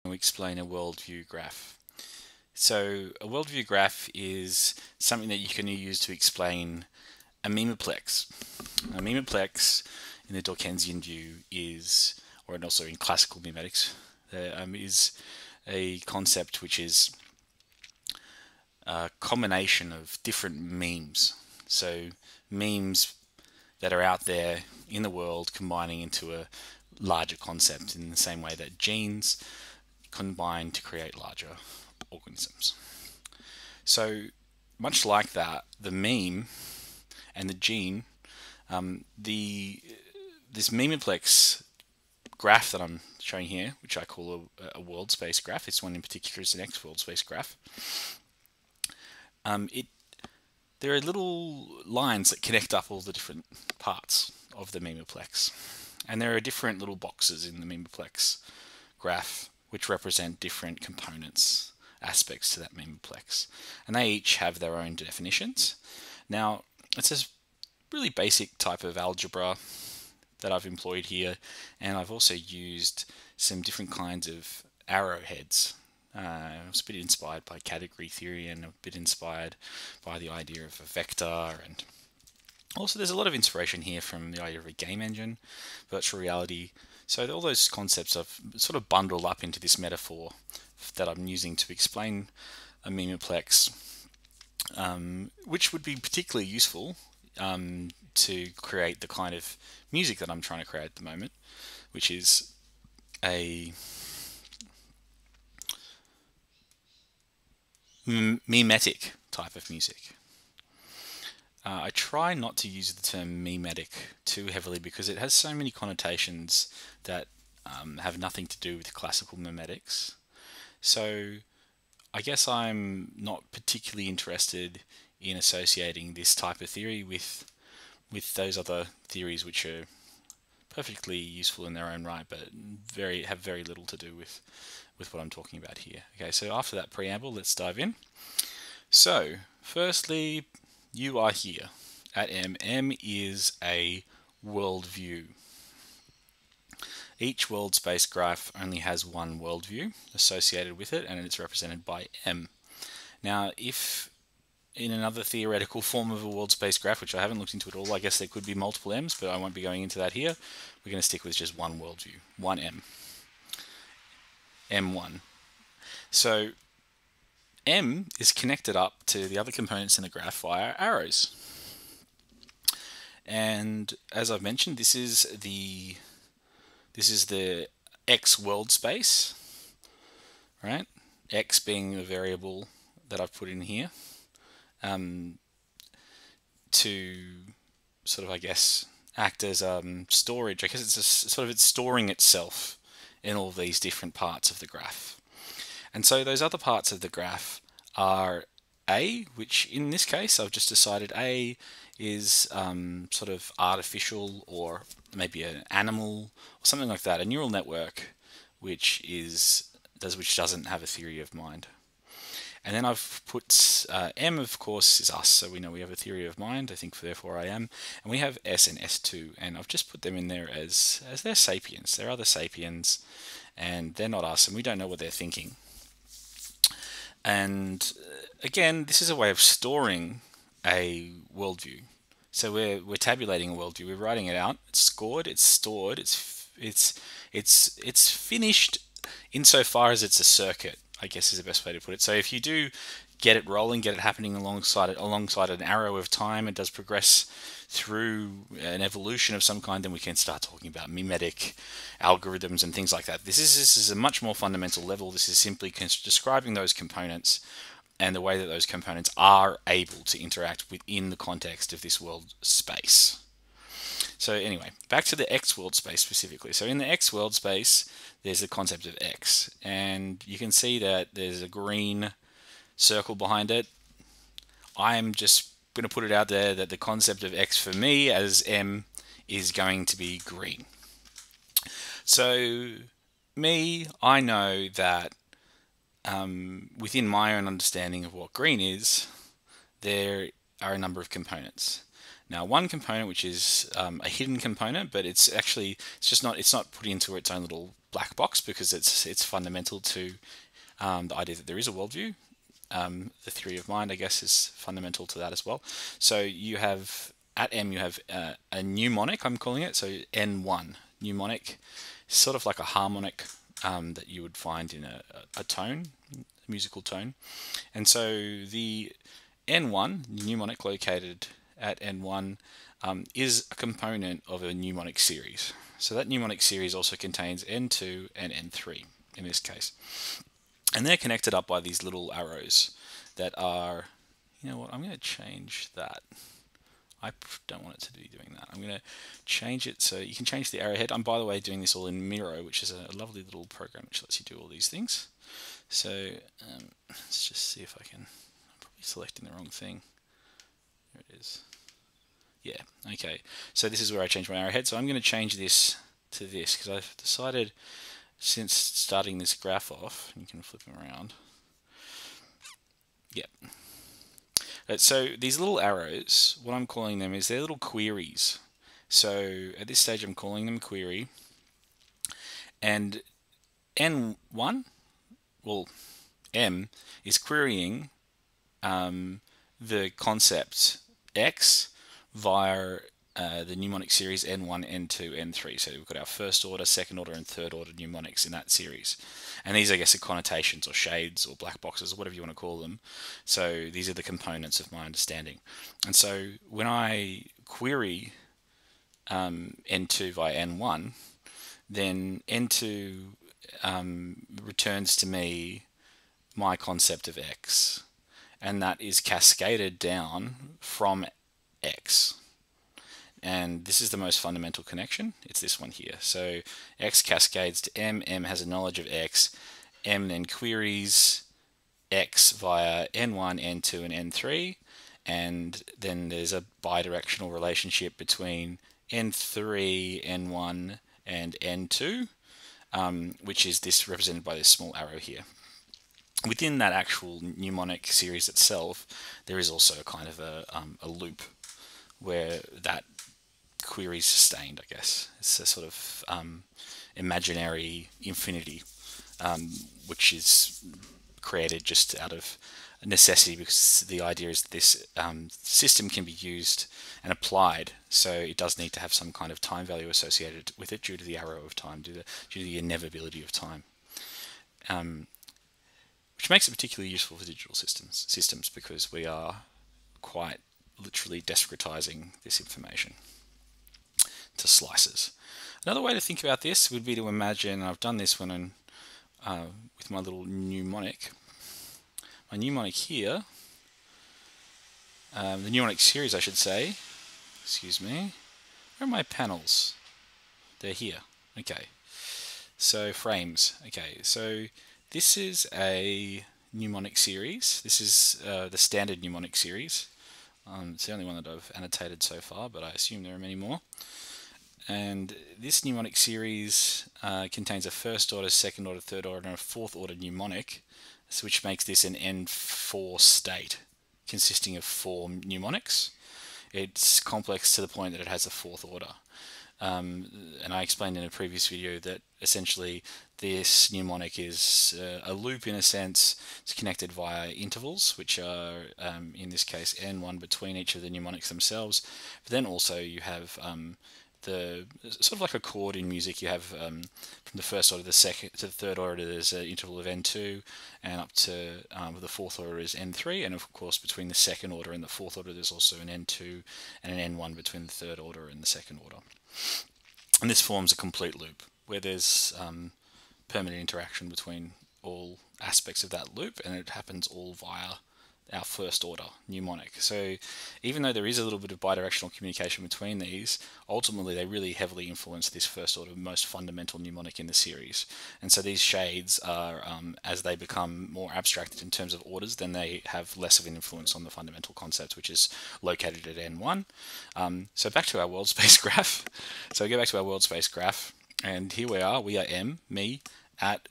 to explain a worldview graph. So a worldview graph is something that you can use to explain a memeplex. A memeplex in the Dawkinsian view is, or also in classical memetics, is a concept which is a combination of different memes. So memes that are out there in the world combining into a larger concept in the same way that genes combine to create larger organisms. So much like that, the meme and the gene, this memeplex graph that I'm showing here, which I call a world space graph, this one in particular is an X world space graph. There are little lines that connect up all the different parts of the memeplex, and there are different little boxes in the memeplex graph which represent different components, aspects to that memeplex, and they each have their own definitions. Now, it's a really basic type of algebra that I've employed here, and I've also used some different kinds of arrowheads. I was a bit inspired by category theory and a bit inspired by the idea of a vector, and also there's a lot of inspiration here from the idea of a game engine, virtual reality. So all those concepts I've sort of bundled up into this metaphor that I'm using to explain a memeplex, which would be particularly useful to create the kind of music that I'm trying to create at the moment, which is a memetic type of music. I try not to use the term memetic too heavily because it has so many connotations that have nothing to do with classical memetics. So I guess I'm not particularly interested in associating this type of theory with those other theories which are perfectly useful in their own right, but have very little to do with what I'm talking about here. Okay, so after that preamble, let's dive in. So, firstly, you are here at M. M is a worldview. Each world space graph only has one worldview associated with it, and it's represented by M. Now, if in another theoretical form of a world space graph, which I haven't looked into at all, I guess there could be multiple M's, but I won't be going into that here. We're going to stick with just one worldview, one M. M1. So M is connected up to the other components in the graph via arrows. And as I've mentioned, this is the X world space, right? X being the variable that I've put in here to sort of, I guess, act as storage. I guess it's storing itself in all these different parts of the graph. And so those other parts of the graph are A, which in this case I've just decided A is sort of artificial, or maybe an animal or something like that, a neural network which doesn't have a theory of mind. And then I've put M, of course, is us, so we know we have a theory of mind. I think therefore I am, and we have S and S2, and I've just put them in there as they're sapiens. They're other sapiens, and they're not us, and we don't know what they're thinking. And again, this is a way of storing a worldview. So we're tabulating a worldview. We're writing it out. It's scored. It's stored. It's finished insofar as it's a circuit, I guess is the best way to put it. So if you do get it rolling, get it happening alongside an arrow of time, it does progress through an evolution of some kind, then we can start talking about memetic algorithms and things like that. This is a much more fundamental level. This is simply describing those components and the way that those components are able to interact within the context of this world space. So anyway, back to the X world space specifically. So in the X world space, there's the concept of X, and you can see that there's a green circle behind it. I'm just going to put it out there that the concept of X for me as M is going to be green. So I know that within my own understanding of what green is, there are a number of components. Now, one component which is a hidden component, but it's not put into its own little black box because it's fundamental to the idea that there is a worldview. The theory of mind, I guess, is fundamental to that as well. So you have at M, you have a mnemonic, I'm calling it. So N1 mnemonic, sort of like a harmonic that you would find in a tone, a musical tone. And so the N1 mnemonic located at N1 is a component of a mnemonic series. So that mnemonic series also contains N2 and N3 in this case. And they're connected up by these little arrows that are, you know what, I'm going to change that. I don't want it to be doing that. I'm going to change it so you can change the arrowhead. I'm, by the way, doing this all in Miro, which is a lovely little program which lets you do all these things. So let's just see if I can. I'm probably selecting the wrong thing. There it is. Yeah, okay. So this is where I change my arrowhead. So I'm going to change this to this because I've decided, since starting this graph off, you can flip them around. Yep. So these little arrows, what I'm calling them is they're little queries. So at this stage I'm calling them query. And N1, well, M is querying the concept X via the mnemonic series N1, N2, N3. So we've got our first order, second order, and third order mnemonics in that series. And these, I guess, are connotations or shades or black boxes or whatever you want to call them. So these are the components of my understanding. And so when I query N2 via N1, then N2 returns to me my concept of X. And that is cascaded down from X. And this is the most fundamental connection. It's this one here. So X cascades to M. M has a knowledge of X. M then queries X via N1, N2, and N3. And then there's a bidirectional relationship between N3, N1, and N2, which is this represented by this small arrow here. Within that actual mnemonic series itself, there is also kind of a loop where that query is sustained, I guess. It's a sort of imaginary infinity, which is created just out of necessity because the idea is that this system can be used and applied, so it does need to have some kind of time value associated with it due to the arrow of time, due to the inevitability of time. Which makes it particularly useful for digital systems because we are quite literally discretizing this information to slices. Another way to think about this would be to imagine, and I've done this when with my little mnemonic. My mnemonic here, the mnemonic series I should say, excuse me, where are my panels? They're here. Okay, so frames. Okay, so this is a mnemonic series. This is the standard mnemonic series. It's the only one that I've annotated so far, but I assume there are many more. And this mnemonic series contains a first order, second order, third order, and a fourth order mnemonic, which makes this an N4 state consisting of 4 mnemonics. It's complex to the point that it has a fourth order. And I explained in a previous video that essentially this mnemonic is a loop in a sense. It's connected via intervals, which are in this case N1 between each of the mnemonics themselves. But then also you have the sort of like a chord in music. You have from the first order to the second to the third order there's an interval of N2, and up to the fourth order is N3, and of course between the second order and the fourth order there's also an N2 and an N1 between the third order and the second order. And this forms a complete loop where there's permanent interaction between all aspects of that loop, and it happens all via our first order mnemonic. So even though there is a little bit of bidirectional communication between these, ultimately they really heavily influence this first order most fundamental mnemonic in the series. And so these shades are, as they become more abstracted in terms of orders, then they have less of an influence on the fundamental concept, which is located at N1. So back to our world space graph. So we go back to our world space graph, and here we are M, me, at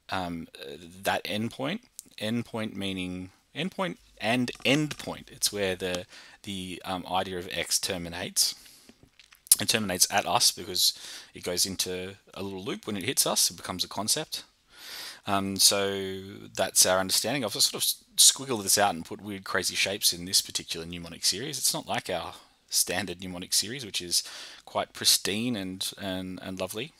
that endpoint. Endpoint meaning endpoint and end point. It's where the idea of X terminates. It terminates at us because it goes into a little loop when it hits us. It becomes a concept. So that's our understanding. I've sort of squiggled this out and put weird, crazy shapes in this particular mnemonic series. It's not like our standard mnemonic series, which is quite pristine and lovely.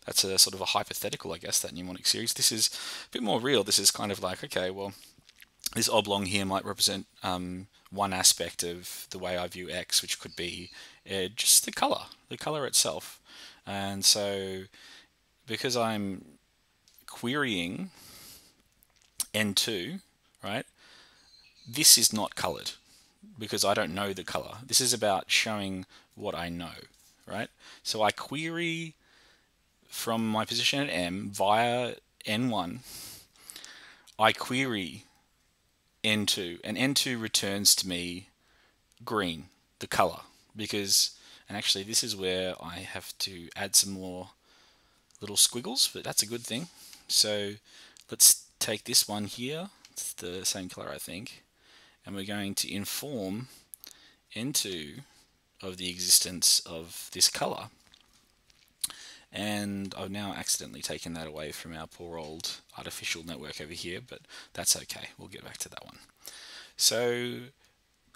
That's a sort of a hypothetical, I guess, that mnemonic series. This is a bit more real. This is kind of like, okay, well, this oblong here might represent one aspect of the way I view X, which could be just the color itself. And so because I'm querying N2, right, this is not colored because I don't know the color. This is about showing what I know, right? So I query from my position at M via N1, I query N2, and N2 returns to me green, the color, because, and actually this is where I have to add some more little squiggles, but that's a good thing. So let's take this one here, it's the same color I think, and we're going to inform N2 of the existence of this color. And I've now accidentally taken that away from our poor old artificial network over here, but that's okay, we'll get back to that one. So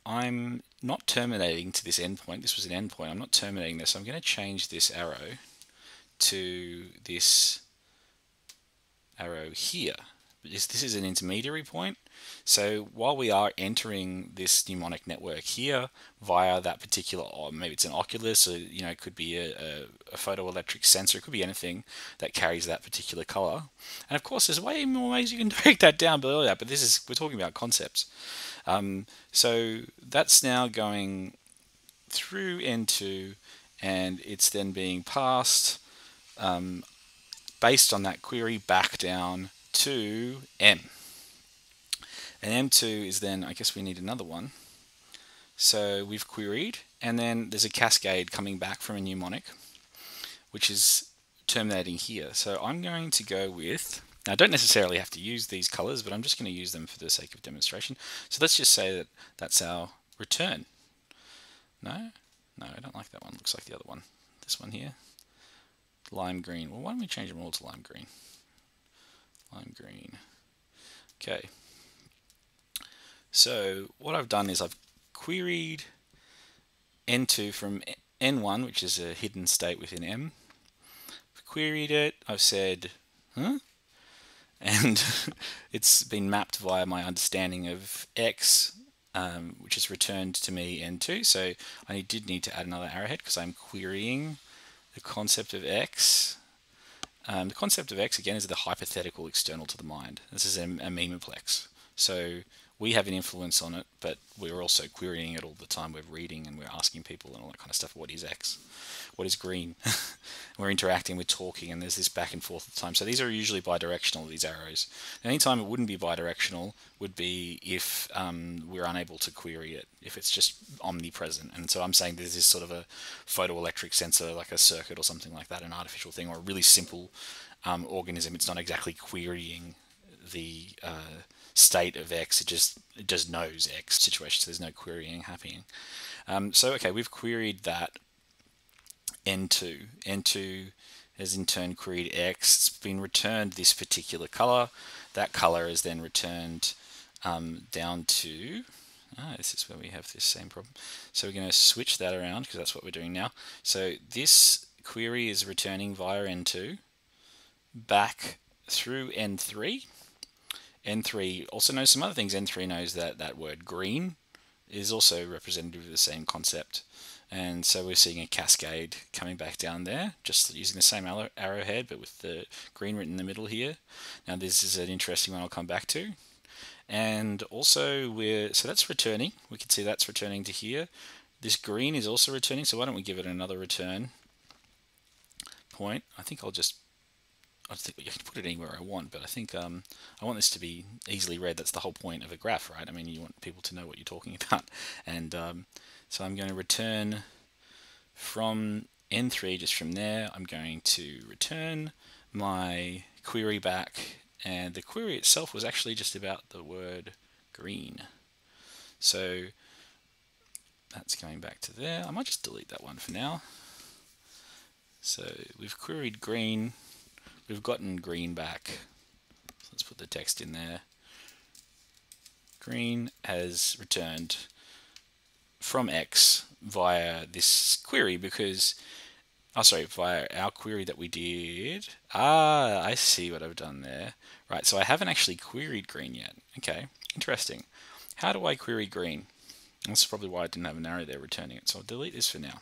I'm not terminating to this endpoint. This was an endpoint. I'm not terminating this. I'm going to change this arrow to this arrow here. This is an intermediary point. So while we are entering this mnemonic network here via that particular, or maybe it's an oculus, or it could be a photoelectric sensor, it could be anything that carries that particular color. And of course, there's way more ways you can break that down below that, but we're talking about concepts. So that's now going through N2, and it's then being passed based on that query back down to M. And M2 is then, I guess we need another one. So we've queried, and then there's a cascade coming back from a mnemonic, which is terminating here. So I'm going to go with, now I don't necessarily have to use these colors, but I'm just going to use them for the sake of demonstration. So let's just say that that's our return. No, I don't like that one. Looks like the other one. This one here. Lime green. Well, why don't we change them all to lime green? Lime green. Okay. So what I've done is I've queried N2 from N1, which is a hidden state within M. I've queried it. I've said, huh? And it's been mapped via my understanding of X, which has returned to me N2. So I did need to add another arrowhead because I'm querying the concept of X. The concept of X, again, is the hypothetical external to the mind. This is a memeplex. So we have an influence on it, but we're also querying it all the time. We're reading and we're asking people and all that kind of stuff. What is X? What is green? We're interacting, we're talking, and there's this back and forth all the time. So these are usually bidirectional, these arrows. And anytime it wouldn't be bidirectional would be if we're unable to query it, if it's just omnipresent. And so I'm saying this is sort of a photoelectric sensor, like a circuit or something like that, an artificial thing, or a really simple organism. It's not exactly querying the state of X, it just knows X situation, so there's no querying happening. So okay, we've queried that N2. N2 has in turn queried X. It's been returned this particular color. That color is then returned down to, this is where we have this same problem. So we're going to switch that around because that's what we're doing now. So this query is returning via N2 back through N3. N3 also knows some other things. N3 knows that that word green is also representative of the same concept. And so we're seeing a cascade coming back down there, just using the same arrowhead, but with the green written in the middle here. Now this is an interesting one I'll come back to. And also so that's returning. We can see that's returning to here. This green is also returning, so why don't we give it another return point. I think you can put it anywhere I want, but I think I want this to be easily read. That's the whole point of a graph, right? I mean, you want people to know what you're talking about. And so I'm going to return from N3, just from there, I'm going to return my query back. And the query itself was actually just about the word green. So that's going back to there. I might just delete that one for now. So we've queried green. We've gotten green back. So let's put the text in there. Green has returned from X via this query because, via our query that we did. I see what I've done there. Right, so I haven't actually queried green yet. Okay, interesting. How do I query green? That's probably why I didn't have an arrow there returning it. So I'll delete this for now.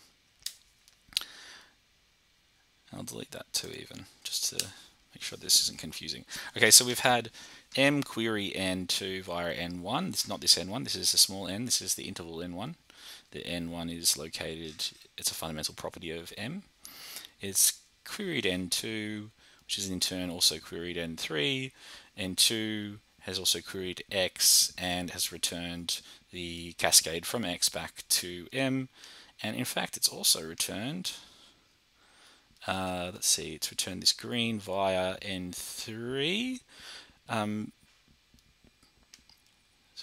I'll delete that too even, just to make sure this isn't confusing. Okay, so we've had m query n2 via n1. This is not this n1, this is a small n, this is the interval n1. The n1 is located, it's a fundamental property of m. It's queried n2, which is in turn also queried n3. n2 has also queried x and has returned the cascade from x back to m. And in fact, it's also returned, let's see, it's returned this green via n3. So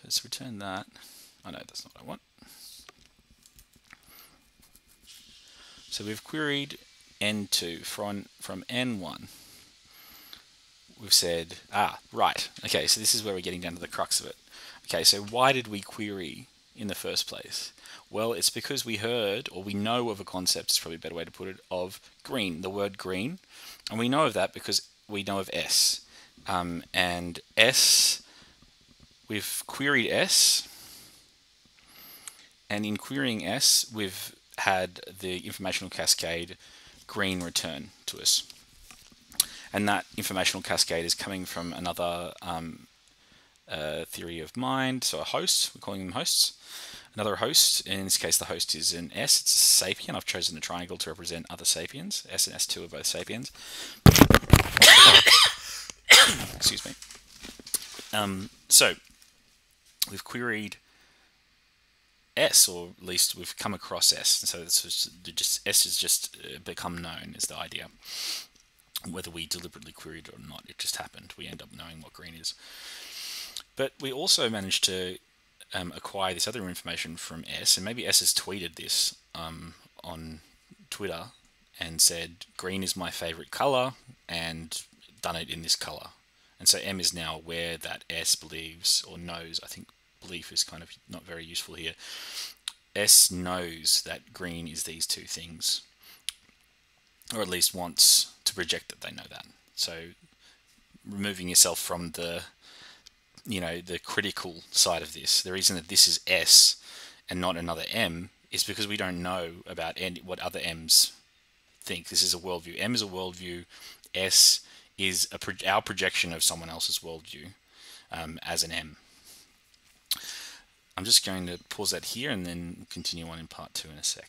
let's return that. Oh no, that's not what I want. So we've queried n2 from n1. We've said, right, okay, so this is where we're getting down to the crux of it. Okay, so why did we query in the first place? Well, it's because we heard, or we know of a concept, is probably a better way to put it, of green, the word green. And we know of that because we know of S. And S, we've queried S, and in querying S, we've had the informational cascade green return to us. And that informational cascade is coming from another theory of mind, so a host, we're calling them hosts. Another host, in this case the host is an S, it's a sapien. I've chosen a triangle to represent other sapiens. S and S2 are both sapiens. Excuse me. So we've queried S, or at least we've come across S. So it's just S has just become known is the idea. Whether we deliberately queried it or not, it just happened. We end up knowing what green is. But we also managed to acquire this other information from S, and maybe S has tweeted this on Twitter and said green is my favorite color and done it in this color. And so M is now aware that S believes or knows, I think belief is kind of not very useful here. S knows that green is these two things, or at least wants to project that they know that. So removing yourself from the the critical side of this, the reason that this is S and not another M is because we don't know about what other M's think. This is a worldview. M is a worldview. S is our projection of someone else's worldview as an M. I'm just going to pause that here and then continue on in part 2 in a sec.